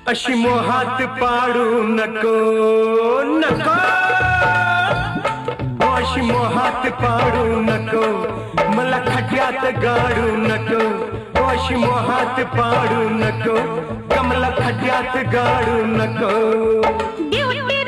अशी मोहात पाडू नको नको, अशी मोहात पाडू नको, मला खड्यात गाडू नको, अशी मोहात पाडू नको, कमला खड्यात गाडू नको.